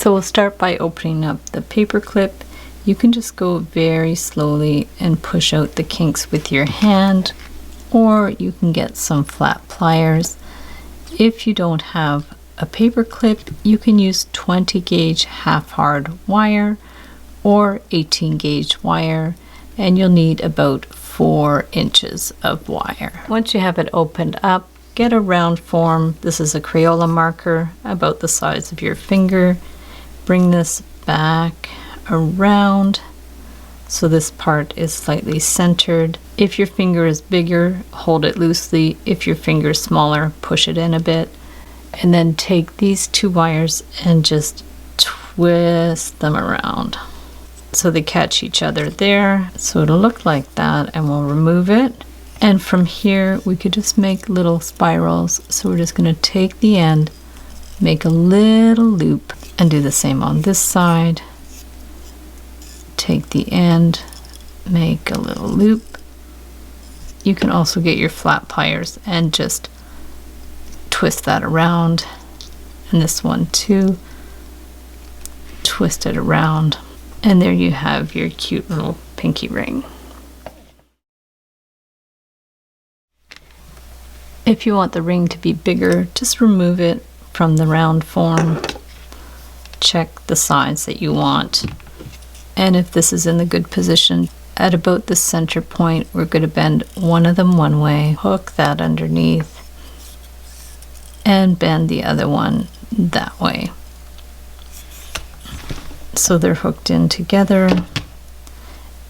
So we'll start by opening up the paper clip. You can just go very slowly and push out the kinks with your hand, or you can get some flat pliers. If you don't have a paper clip, you can use 20 gauge half hard wire or 18 gauge wire, and you'll need about 4 inches of wire. Once you have it opened up, get a round form. This is a Crayola marker about the size of your finger. Bring this back around so this part is slightly centered. If your finger is bigger, hold it loosely. If your finger is smaller, push it in a bit. And then take these 2 wires and just twist them around so they catch each other there. So it'll look like that, and we'll remove it. And from here we could just make little spirals. So we're just going to take the end, make a little loop, and do the same on this side. Take the end, make a little loop. You can also get your flat pliers and just twist that around, and this one too, twist it around, and there you have your cute little pinky ring. If you want the ring to be bigger, just remove it from the round form. Check the size that you want. And if this is in the good position, at about the center point, we're going to bend one of them one way, hook that underneath, and bend the other one that way. So they're hooked in together,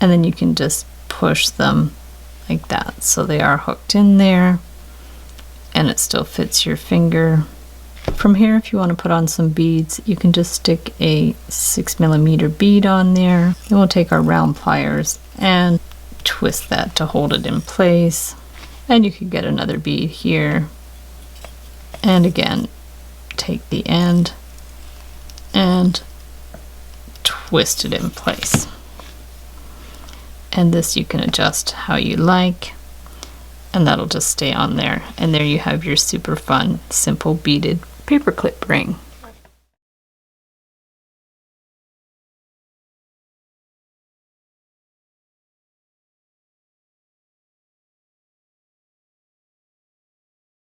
and then you can just push them like that. So they are hooked in there, and it still fits your finger. From here, if you want to put on some beads, you can just stick a 6mm bead on there. Then we'll take our round pliers and twist that to hold it in place. And you could get another bead here. And again, take the end and twist it in place. And this you can adjust how you like, and that'll just stay on there. And there you have your super fun, simple beaded paperclip ring.